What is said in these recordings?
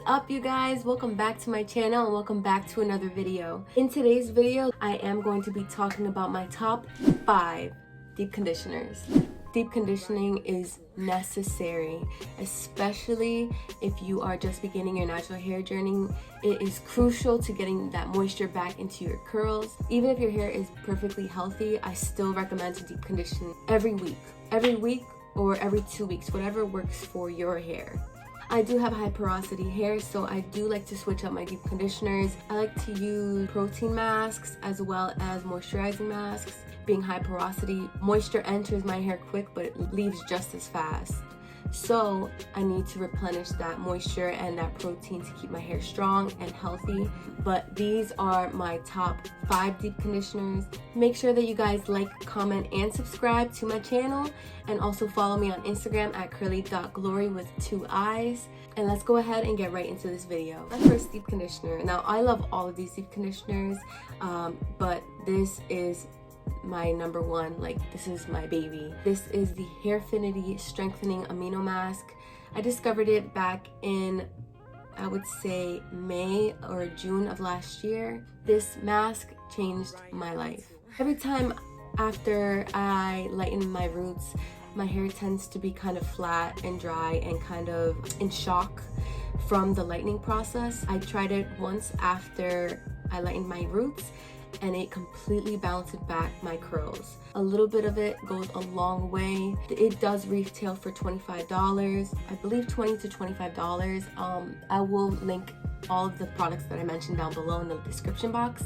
up, you guys? Welcome back to my channel and welcome back to another video. In today's video, I am going to be talking about my top 5 deep conditioners. Deep conditioning is necessary, especially if you are just beginning your natural hair journey. It is crucial to getting that moisture back into your curls. Even if your hair is perfectly healthy, I still recommend to deep condition every week or every 2 weeks, whatever works for your hair. I do have high porosity hair, so I do like to switch up my deep conditioners. I like to use protein masks as well as moisturizing masks. Being high porosity, moisture enters my hair quick, but it leaves just as fast. So I need to replenish that moisture and that protein to keep my hair strong and healthy. But these are my top 5 deep conditioners. Make sure that you guys like, comment, and subscribe to my channel. And also follow me on Instagram at Curly.glorii with 2 eyes. And let's go ahead and get right into this video. My first deep conditioner. Now, I love all of these deep conditioners, but this is my number one. Like, this is my baby. This is the Hairfinity Strengthening Amino Mask. I discovered it back in, I would say, May or June of last year. This mask changed my life. Every time after I lighten my roots, my hair tends to be kind of flat and dry and kind of in shock from the lightening process. I tried it once after I lightened my roots, and it completely balanced back my curls. A little bit of it goes a long way. It does retail for $25, I believe $20 to $25. I will link all of the products that I mentioned down below in the description box.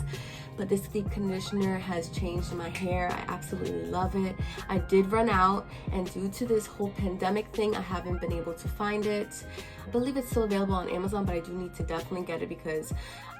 But this deep conditioner has changed my hair. I absolutely love it. I did run out, and due to this whole pandemic thing, I haven't been able to find it. I believe it's still available on Amazon, but I do need to definitely get it because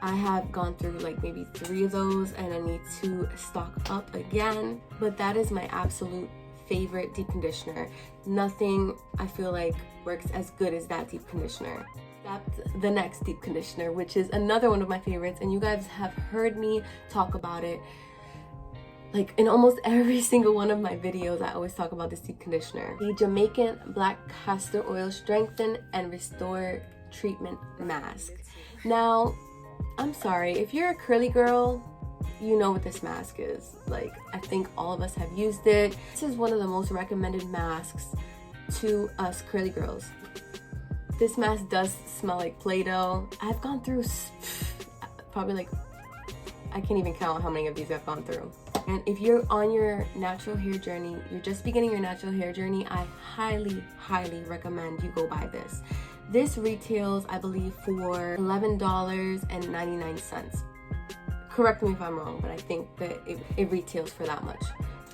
I have gone through like maybe 3 of those and I need to stock up again. But that is my absolute favorite deep conditioner. Nothing, I feel like, works as good as that deep conditioner. That's the next deep conditioner, which is another one of my favorites, and you guys have heard me talk about it like in almost every single one of my videos. I always talk about this deep conditioner, the Jamaican Black Castor Oil Strengthen and Restore Treatment Mask. Now, I'm sorry, if you're a curly girl, you know what this mask is. Like, I think all of us have used it. This is one of the most recommended masks to us curly girls. This mask does smell like Play-Doh. I've gone through probably like, I can't even count how many of these I've gone through. And if you're on your natural hair journey, you're just beginning your natural hair journey, I highly, highly recommend you go buy this. This retails, I believe, for $11.99. Correct me if I'm wrong, but I think that it retails for that much.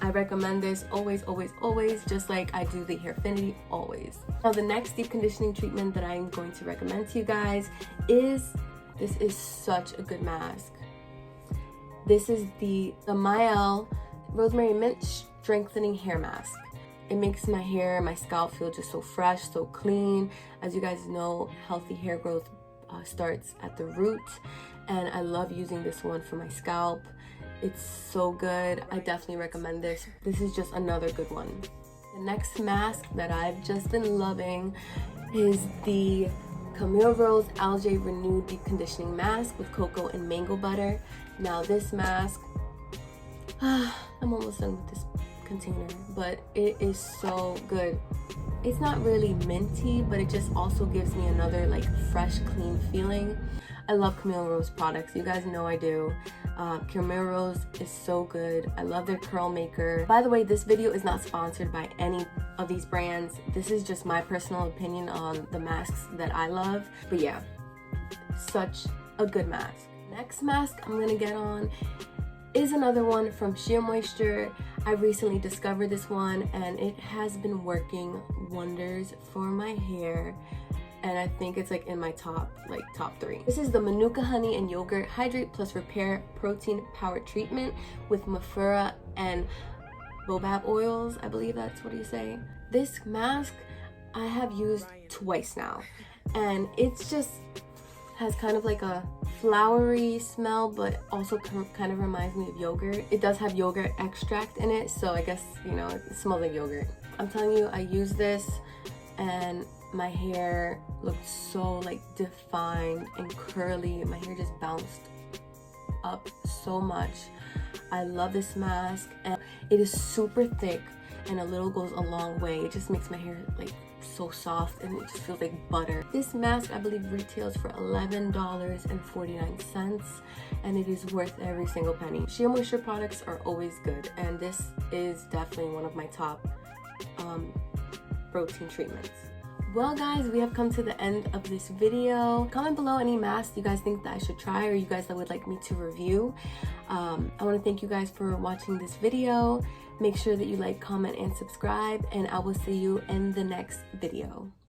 I recommend this always, always, always, just like I do the Hairfinity always. Now, the next deep conditioning treatment that I'm going to recommend to you guys is, this is such a good mask. This is the Miele Rosemary Mint Strengthening Hair Mask. It makes my hair, my scalp feel just so fresh, so clean. As you guys know, healthy hair growth starts at the root, and I love using this one for my scalp. It's so good. I definitely recommend this. This is just another good one. The next mask that I've just been loving is the Camaros Algae Renewed Deep Conditioning Mask with cocoa and mango butter. Now, this mask, I'm almost done with this container, but it is so good. It's not really minty, but it just also gives me another like fresh, clean feeling. I love Camaros products. You guys know I do. Camaros is so good. I love their curl maker. By the way, this video is not sponsored by any of these brands. This is just my personal opinion on the masks that I love. But yeah, such a good mask. Next mask I'm gonna get on is another one from Shia Moisture. I recently discovered this one, and it has been working wonders for my hair. And I think it's like in my top 3. This is the Manuka Honey and Yogurt Hydrate Plus Repair Protein Power Treatment with Mafura and Baobab oils. I believe that's what you say. This mask I have used twice now, and it's just has kind of like a flowery smell, but also kind of reminds me of yogurt. It does have yogurt extract in it, so I guess, you know, it smells like yogurt. I'm telling you, I use this and my hair looked so like defined and curly. My hair just bounced up so much. I love this mask, and it is super thick, and a little goes a long way. It just makes my hair like so soft, and it just feels like butter. This mask I believe retails for $11.49, and it is worth every single penny. SheaMoisture products are always good, and this is definitely one of my top protein treatments. Well guys, we have come to the end of this video. Comment below any masks you guys think that I should try, or you guys that would like me to review. I want to thank you guys for watching this video. Make sure that you like, comment, and subscribe, and I will see you in the next video.